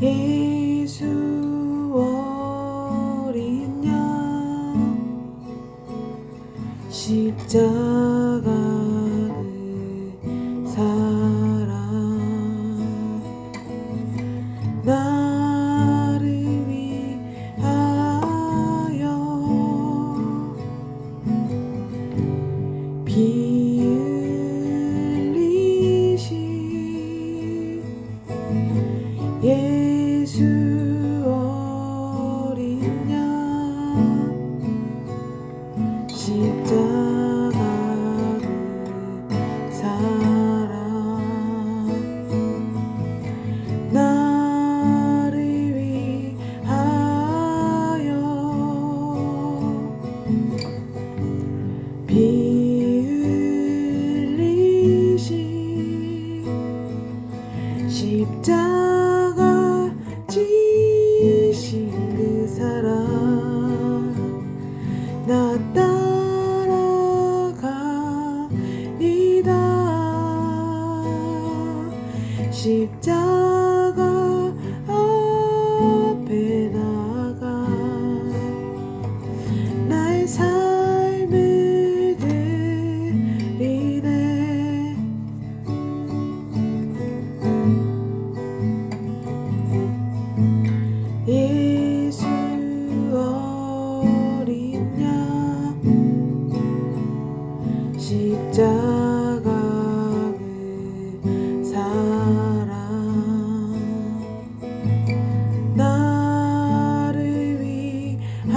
예수 어린 양 십자가 그 사랑 나를 위하여 피 흘리신 예수 어린 양 십자가 그 사랑 나를 위하여 피 흘리신 십자가 지신 그 사랑 나 따라가니다 십자가 앞에 나가 나의 삶을 드리네 예수 어린 양 십자가 그 사랑 나를 위하여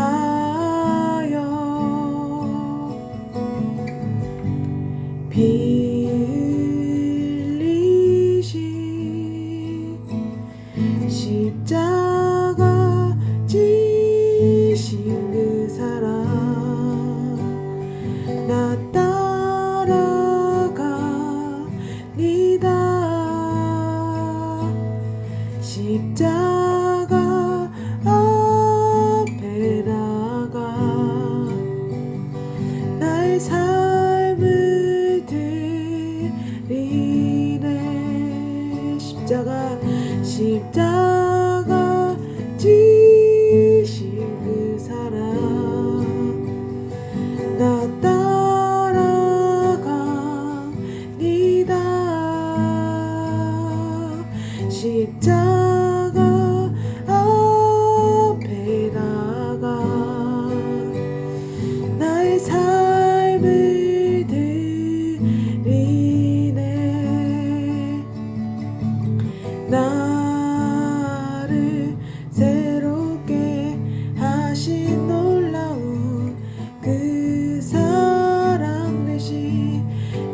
피 흘리신 십자가 지신 그 사랑 나 따라가니다 십자가 앞에 나가 나의 삶을 드리네 십자가 지신 그 사랑 나 따라가니다 십자가 앞에 나가 나의 삶을 드리네 나를 새롭게 하신 놀라운 그 사랑 되신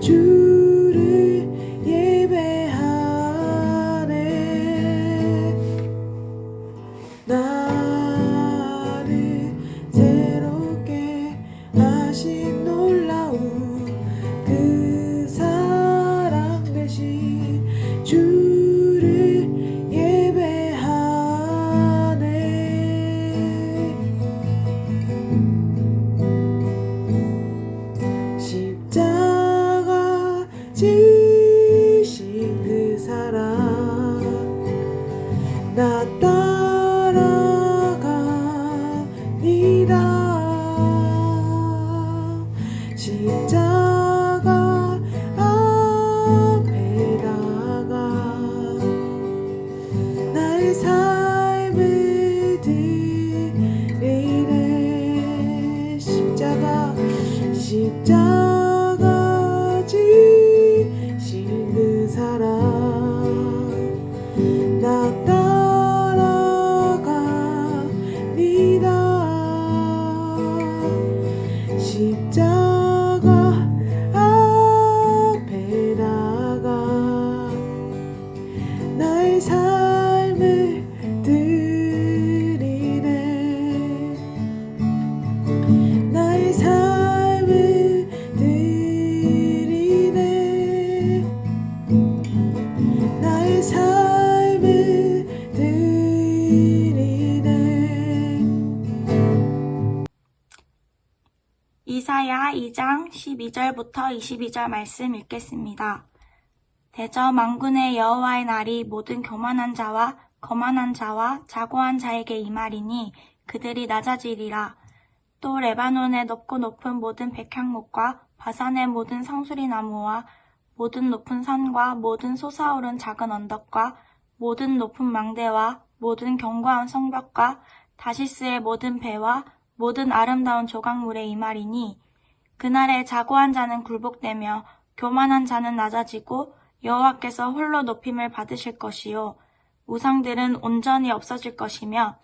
주를 예배하네 나를 새롭게 하신 놀라운 그 사랑 되신 주를 예배하네 십자가 지신 그 사랑 나 따라가니다 십자가 앞에 나가 나의 삶을 드리네 십자가 지신 그 사랑 나 따라가니다 십자가 앞에 나가 나의 삶을 드리네 나의 삶을 드리네 나의 삶을 드리네 이사야 2장 12절부터 22절 말씀 읽겠습니다. 대저 만군의 여호와의 날이 모든 교만한 자와 거만한 자와 자고한 자에게 임하리니 그들이 낮아지리라. 또 레바논의 높고 높은 모든 백향목과 바산의 모든 상수리 나무와 모든 높은 산과 모든 솟아오른 작은 언덕과 모든 높은 망대와 모든 견고한 성벽과 다시스의 모든 배와 모든 아름다운 조각물에 임하리니 그날에 자고한 자는 굴복되며 교만한 자는 낮아지고 여호와께서 홀로 높임을 받으실 것이요 우상들은 온전히 없어질 것이며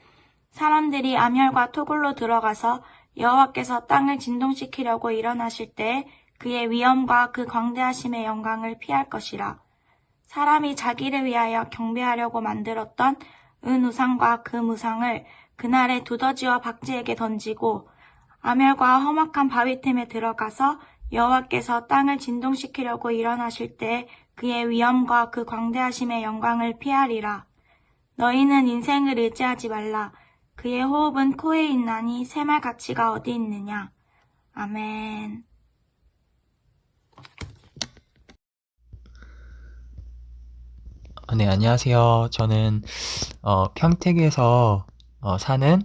사람들이 암혈과 토굴로 들어가서 여호와께서 땅을 진동시키려고 일어나실 때 그의 위엄과 그 광대하심의 영광을 피할 것이라. 사람이 자기를 위하여 경배하려고 만들었던 은우상과 그 무상을 그날에 두더지와 박쥐에게 던지고 암혈과 험악한 바위 틈에 들어가서 여호와께서 땅을 진동시키려고 일어나실 때 그의 위엄과 그 광대하심의 영광을 피하리라. 너희는 인생을 의지하지 말라. 그의 호흡은 코에 있나니 샘할 가치가 어디 있느냐. 아멘. 네, 안녕하세요. 저는 평택에서 사는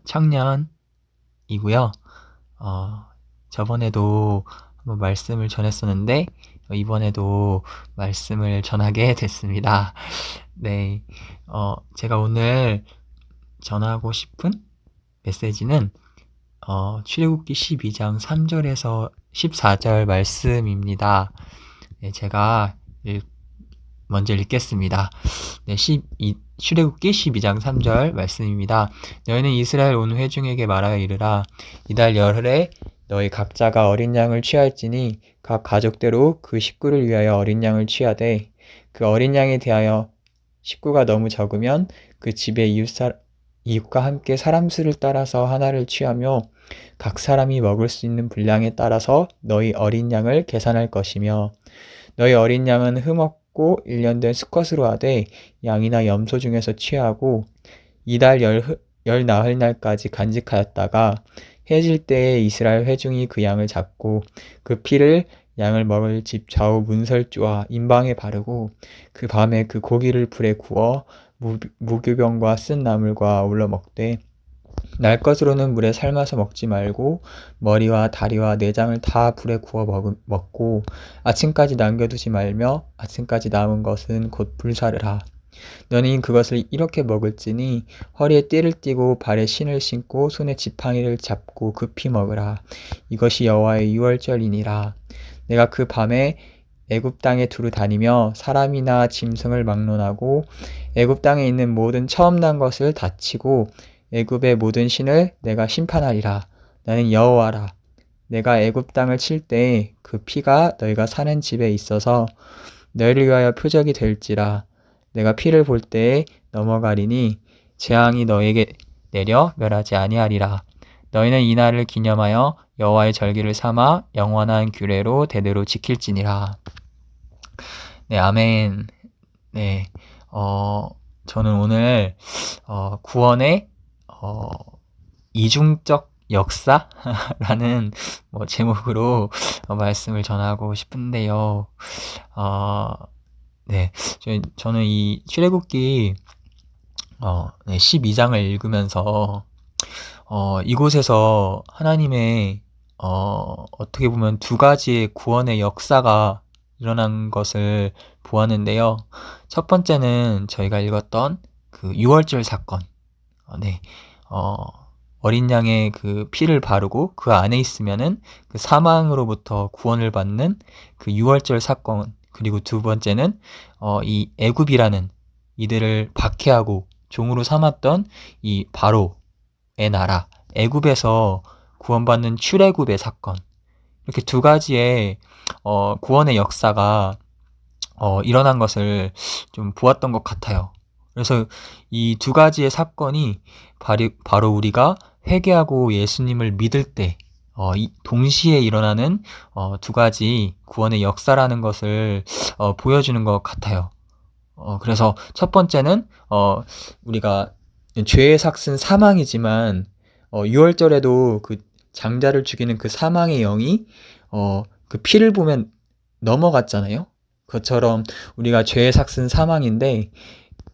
청년이고요. 저번에도 한번 말씀을 전했었는데 이번에도 말씀을 전하게 됐습니다. 네, 제가 오늘 전하고 싶은 메시지는 출애굽기 12장 3절에서 14절 말씀입니다. 네, 제가 먼저 읽겠습니다. 네, 출애굽기 12장 3절 말씀입니다. 너희는 이스라엘 온 회중에게 말하여 이르라. 이달 열흘에 너희 각자가 어린 양을 취할지니 각 가족대로 그 식구를 위하여 어린 양을 취하되 그 어린 양에 대하여 식구가 너무 적으면 그 집의 이웃과 함께 사람 수를 따라서 하나를 취하며 각 사람이 먹을 수 있는 분량에 따라서 너희 어린 양을 계산할 것이며 너희 어린 양은 흠없고 1년 된 수컷으로 하되 양이나 염소 중에서 취하고 이달 열 나흘날까지 간직하였다가 해질 때에 이스라엘 회중이 그 양을 잡고 그 피를 양을 먹을 집 좌우 문설주와 임방에 바르고 그 밤에 그 고기를 불에 구워 무교병과 쓴 나물과 어울러 먹되 날 것으로는 물에 삶아서 먹지 말고 머리와 다리와 내장을 다 불에 구워 먹고 아침까지 남겨두지 말며 아침까지 남은 것은 곧 불사르라. 너는 그것을 이렇게 먹을지니 허리에 띠를 띠고 발에 신을 신고 손에 지팡이를 잡고 급히 먹으라. 이것이 여호와의 유월절이니라. 내가 그 밤에 애굽 땅에 두루 다니며 사람이나 짐승을 막론하고 애굽 땅에 있는 모든 처음 난 것을 다치고 애굽의 모든 신을 내가 심판하리라. 나는 여호와라. 내가 애굽 땅을 칠 때 그 피가 너희가 사는 집에 있어서 너희를 위하여 표적이 될지라. 내가 피를 볼 때에 넘어가리니 재앙이 너희에게 내려 멸하지 아니하리라. 너희는 이 날을 기념하여 여호와의 절기를 삼아 영원한 규례로 대대로 지킬지니라. 네, 아멘. 네, 저는 오늘 구원의 이중적 역사라는 제목으로 말씀을 전하고 싶은데요. 네, 저는 이 출애굽기 12장을 읽으면서 이곳에서 하나님의 어떻게 보면 두 가지의 구원의 역사가 일어난 것을 보았는데요. 첫 번째는 저희가 읽었던 그 유월절 사건. 네, 어린 양의 그 피를 바르고 그 안에 있으면은 그 사망으로부터 구원을 받는 그 유월절 사건. 그리고 두 번째는 이 애굽이라는 이들을 박해하고 종으로 삼았던 이 바로의 나라 애굽에서 구원받는 출애굽의 사건. 이렇게 두 가지의 구원의 역사가 일어난 것을 좀 보았던 것 같아요. 그래서 이 두 가지의 사건이 바로 우리가 회개하고 예수님을 믿을 때 동시에 일어나는 두 가지 구원의 역사라는 것을 보여주는 것 같아요. 그래서 첫 번째는 우리가 죄의 삭은 사망이지만 유월절에도 그 장자를 죽이는 그 사망의 영이 그 피를 보면 넘어갔잖아요. 그것처럼 우리가 죄의 삭은 사망인데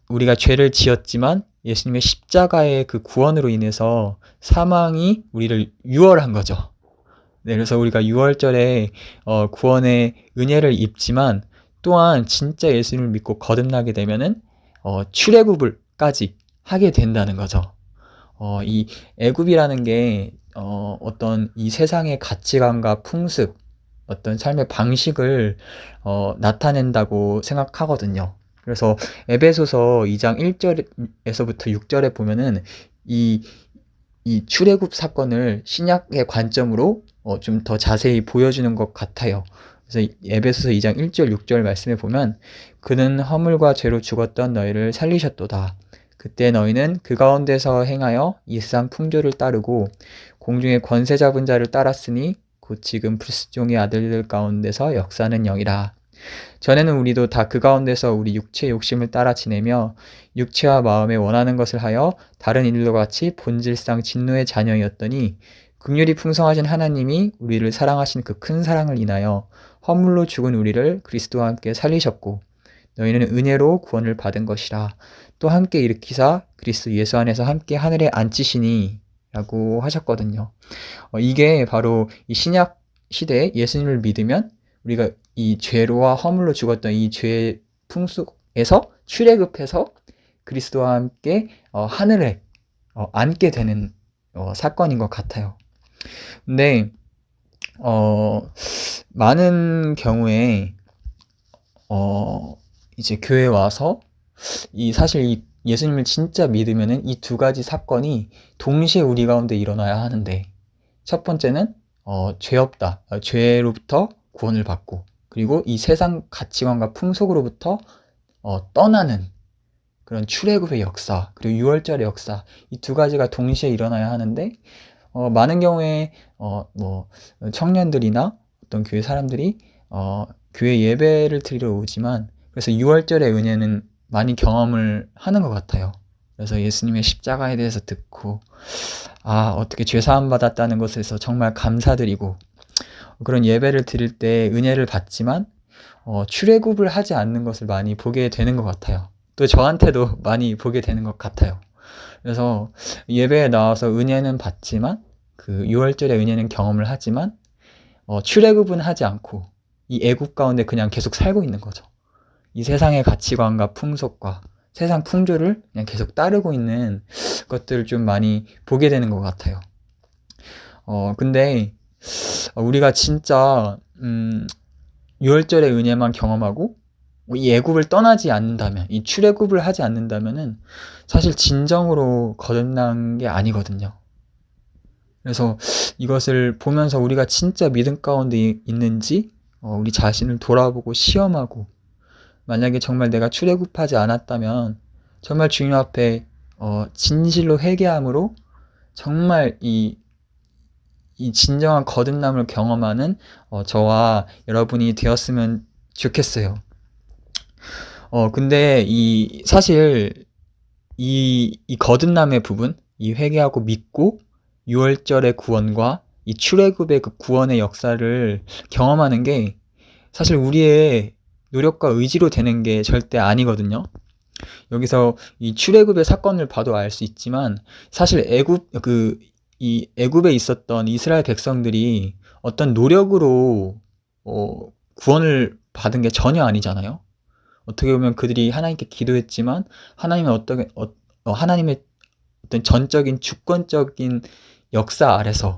우리가 죄를 지었지만 예수님의 십자가의 그 구원으로 인해서 사망이 우리를 유월한 거죠. 네, 그래서 우리가 6월절에 구원의 은혜를 입지만 또한 진짜 예수님을 믿고 거듭나게 되면은 출애굽을까지 하게 된다는 거죠. 이 애굽이라는 게 어떤 이 세상의 가치관과 풍습, 어떤 삶의 방식을 나타낸다고 생각하거든요. 그래서 에베소서 2장 1절에서부터 6절에 보면은 이, 이 출애굽 사건을 신약의 관점으로 좀 더 자세히 보여주는 것 같아요. 그래서 에베소서 2장 1절 6절 말씀에 보면 그는 허물과 죄로 죽었던 너희를 살리셨도다. 그때 너희는 그 가운데서 행하여 이 세상 풍조를 따르고 공중의 권세 잡은 자를 따랐으니 곧 지금 불순종의 아들들 가운데서 역사는 영이라. 전에는 우리도 다 그 가운데서 우리 육체의 욕심을 따라 지내며 육체와 마음에 원하는 것을 하여 다른 이들과 같이 본질상 진노의 자녀였더니 긍휼이 풍성하신 하나님이 우리를 사랑하신 그 큰 사랑을 인하여 허물로 죽은 우리를 그리스도와 함께 살리셨고 너희는 은혜로 구원을 받은 것이라. 또 함께 일으키사 그리스도 예수 안에서 함께 하늘에 앉히시니 라고 하셨거든요. 이게 바로 이 신약 시대에 예수님을 믿으면 우리가 이 죄로와 허물로 죽었던 이 죄의 풍속에서 출애굽해서 그리스도와 함께 하늘에 앉게 되는 사건인 것 같아요. 근데 많은 경우에 이제 교회에 와서 사실 이 예수님을 진짜 믿으면은 이 두 가지 사건이 동시에 우리 가운데 일어나야 하는데, 첫 번째는 죄 없다, 죄로부터 구원을 받고, 그리고 이 세상 가치관과 풍속으로부터 떠나는 그런 출애굽의 역사, 그리고 유월절의 역사, 이 두 가지가 동시에 일어나야 하는데 많은 경우에 뭐 청년들이나 어떤 교회 사람들이 교회 예배를 드리러 오지만, 그래서 유월절의 은혜는 많이 경험을 하는 것 같아요. 그래서 예수님의 십자가에 대해서 듣고 어떻게 죄 사함 받았다는 것에서 정말 감사드리고, 그런 예배를 드릴 때 은혜를 받지만 출애굽을 하지 않는 것을 많이 보게 되는 것 같아요. 또 저한테도 많이 보게 되는 것 같아요. 그래서 예배에 나와서 은혜는 받지만, 그 유월절의 은혜는 경험을 하지만 출애굽은 하지 않고 이 애굽 가운데 그냥 계속 살고 있는 거죠. 이 세상의 가치관과 풍속과 세상 풍조를 그냥 계속 따르고 있는 것들을 좀 많이 보게 되는 것 같아요. 근데 우리가 진짜 유월절의 은혜만 경험하고 이 애굽을 떠나지 않는다면, 이 출애굽을 하지 않는다면은 사실 진정으로 거듭난 게 아니거든요. 그래서 이것을 보면서 우리가 진짜 믿음 가운데 있는지 우리 자신을 돌아보고 시험하고, 만약에 정말 내가 출애굽하지 않았다면 정말 주님 앞에 진실로 회개함으로 정말 이 진정한 거듭남을 경험하는 저와 여러분이 되었으면 좋겠어요. 근데 사실 이 거듭남의 부분, 이 회개하고 믿고 유월절의 구원과 이 출애굽의 그 구원의 역사를 경험하는 게 사실 우리의 노력과 의지로 되는 게 절대 아니거든요. 여기서 이 출애굽의 사건을 봐도 알 수 있지만, 사실 이 애굽에 있었던 이스라엘 백성들이 어떤 노력으로 구원을 받은 게 전혀 아니잖아요. 어떻게 보면 그들이 하나님께 기도했지만 하나님의 어떤 전적인 주권적인 역사 아래서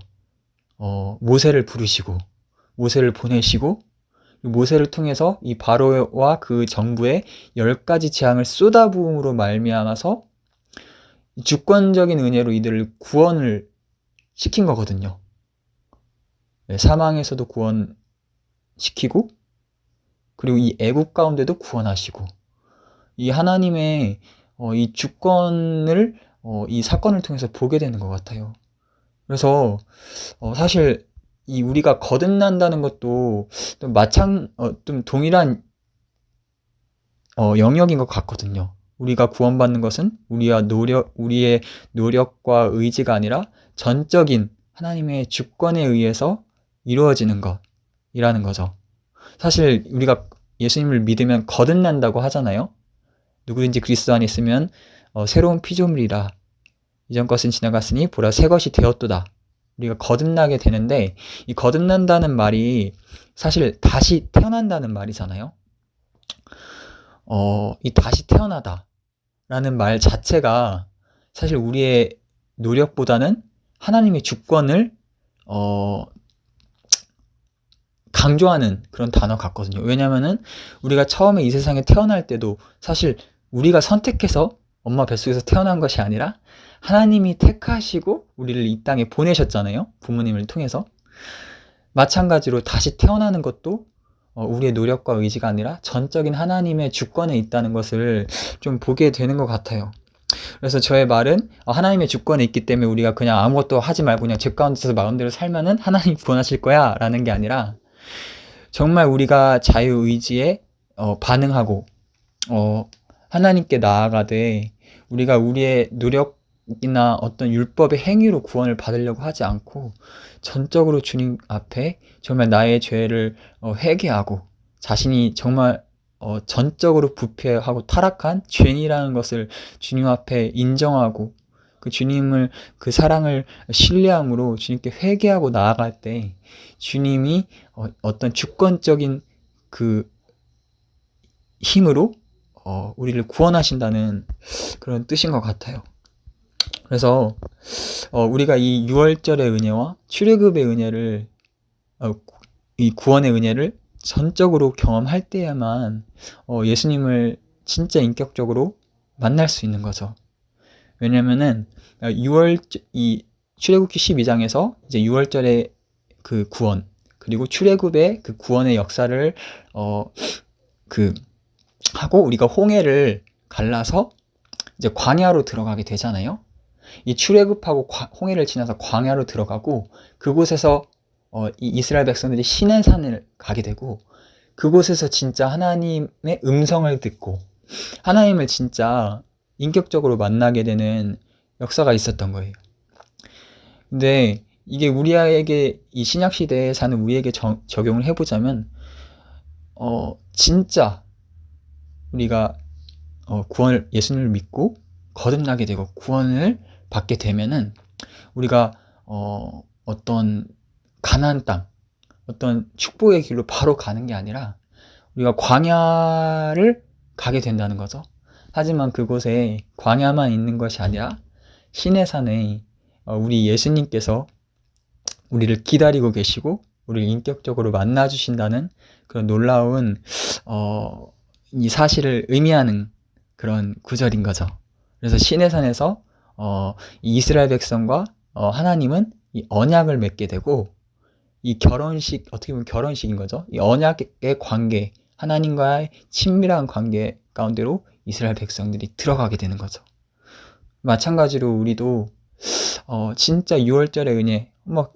모세를 부르시고 모세를 보내시고, 모세를 통해서 이 바로와 그 정부에 10가지 재앙을 쏟아부음으로 말미암아서 주권적인 은혜로 이들을 구원을 시킨 거거든요. 사망에서도 구원시키고, 그리고 이 애국 가운데도 구원하시고, 이 하나님의 이 주권을 이 사건을 통해서 보게 되는 것 같아요. 그래서 사실 우리가 거듭난다는 것도 좀 동일한 영역인 것 같거든요. 우리가 구원받는 것은 우리의 노력과 의지가 아니라 전적인 하나님의 주권에 의해서 이루어지는 것이라는 거죠. 사실 우리가 예수님을 믿으면 거듭난다고 하잖아요. 누구든지 그리스도 안에 있으면 새로운 피조물이라. 이전 것은 지나갔으니 보라 새 것이 되었도다. 우리가 거듭나게 되는데 이 거듭난다는 말이 사실 다시 태어난다는 말이잖아요. 이 다시 태어나다라는 말 자체가 사실 우리의 노력보다는 하나님의 주권을 강조하는 그런 단어 같거든요. 왜냐면은 우리가 처음에 이 세상에 태어날 때도 사실 우리가 선택해서 엄마 뱃속에서 태어난 것이 아니라 하나님이 택하시고 우리를 이 땅에 보내셨잖아요. 부모님을 통해서. 마찬가지로 다시 태어나는 것도 우리의 노력과 의지가 아니라 전적인 하나님의 주권에 있다는 것을 좀 보게 되는 것 같아요. 그래서 저의 말은 하나님의 주권에 있기 때문에 우리가 그냥 아무것도 하지 말고 그냥 제 가운데서 마음대로 살면은 하나님이 구원하실 거야 라는 게 아니라 정말 우리가 자유의지에 반응하고 하나님께 나아가되 우리가 우리의 노력이나 어떤 율법의 행위로 구원을 받으려고 하지 않고 전적으로 주님 앞에 정말 나의 죄를 회개하고 자신이 정말 전적으로 부패하고 타락한 죄인이라는 것을 주님 앞에 인정하고 그 주님을 그 사랑을 신뢰함으로 주님께 회개하고 나아갈 때 주님이 어떤 주권적인 그 힘으로 우리를 구원하신다는 그런 뜻인 것 같아요. 그래서 우리가 이 유월절의 은혜와 출애굽의 은혜를 이 구원의 은혜를 전적으로 경험할 때에만 예수님을 진짜 인격적으로 만날 수 있는 거죠. 왜냐면은 이 출애굽기 12장에서 이제 유월절의 그 구원 그리고 출애굽의 그 구원의 역사를 하고 우리가 홍해를 갈라서 이제 광야로 들어가게 되잖아요. 이 출애굽하고 홍해를 지나서 광야로 들어가고 그곳에서 이 이스라엘 백성들이 시내 산을 가게 되고 그곳에서 진짜 하나님의 음성을 듣고 하나님을 진짜 인격적으로 만나게 되는 역사가 있었던 거예요. 근데 이게 우리에게 이 신약 시대에 사는 우리에게 적용을 해보자면 진짜 우리가 예수님을 믿고 거듭나게 되고 구원을 받게 되면은 우리가 어떤 가나안 땅, 어떤 축복의 길로 바로 가는 게 아니라 우리가 광야를 가게 된다는 거죠. 하지만 그곳에 광야만 있는 것이 아니라 시내산에 우리 예수님께서 우리를 기다리고 계시고 우리를 인격적으로 만나주신다는 그런 놀라운 이 사실을 의미하는 그런 구절인 거죠. 그래서 시내산에서 이 이스라엘 백성과 하나님은 이 언약을 맺게 되고 이 결혼식, 어떻게 보면 결혼식인 거죠. 이 언약의 관계, 하나님과의 친밀한 관계 가운데로 이스라엘 백성들이 들어가게 되는 거죠. 마찬가지로 우리도 진짜 유월절의 은혜, 막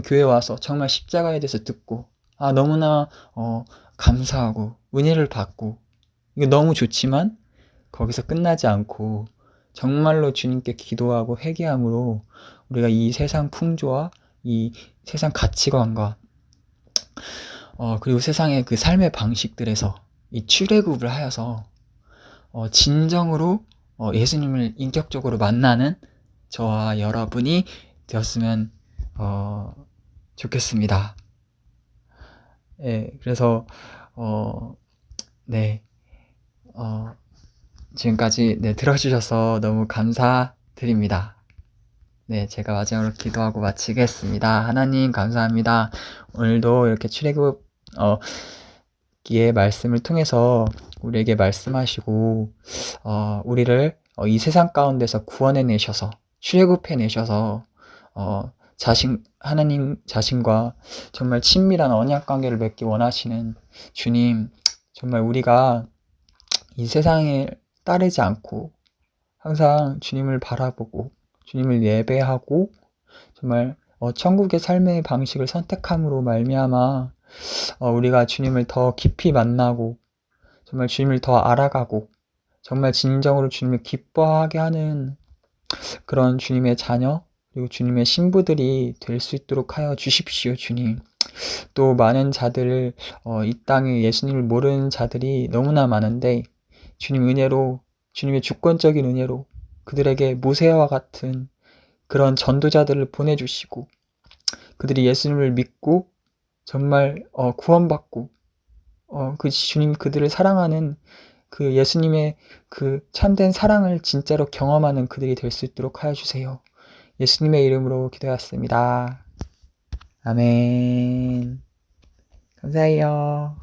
교회 와서 정말 십자가에 대해서 듣고 너무나 감사하고 은혜를 받고 이게 너무 좋지만 거기서 끝나지 않고 정말로 주님께 기도하고 회개함으로 우리가 이 세상 풍조와 이 세상 가치관과 그리고 세상의 그 삶의 방식들에서 이 출애굽을 하여서 진정으로 예수님을 인격적으로 만나는 저와 여러분이 되었으면 좋겠습니다. 네, 그래서 지금까지 들어주셔서 너무 감사드립니다. 네, 제가 마지막으로 기도하고 마치겠습니다. 하나님 감사합니다. 오늘도 이렇게 출애굽기의 말씀을 통해서 우리에게 말씀하시고 우리를 이 세상 가운데서 구원해내셔서 출애굽해내셔서 하나님 자신과 정말 친밀한 언약관계를 맺기 원하시는 주님, 정말 우리가 이 세상에 따르지 않고 항상 주님을 바라보고 주님을 예배하고 정말 천국의 삶의 방식을 선택함으로 말미암아 우리가 주님을 더 깊이 만나고 정말 주님을 더 알아가고 정말 진정으로 주님을 기뻐하게 하는 그런 주님의 자녀 그리고 주님의 신부들이 될 수 있도록 하여 주십시오. 주님. 또 많은 자들 이 땅에 예수님을 모르는 자들이 너무나 많은데 주님 은혜로, 주님의 주권적인 은혜로 그들에게 모세와 같은 그런 전도자들을 보내주시고 그들이 예수님을 믿고 정말 구원받고 그 주님 그들을 사랑하는 그 예수님의 그 참된 사랑을 진짜로 경험하는 그들이 될 수 있도록 하여 주세요. 예수님의 이름으로 기도했습니다. 아멘. 감사해요.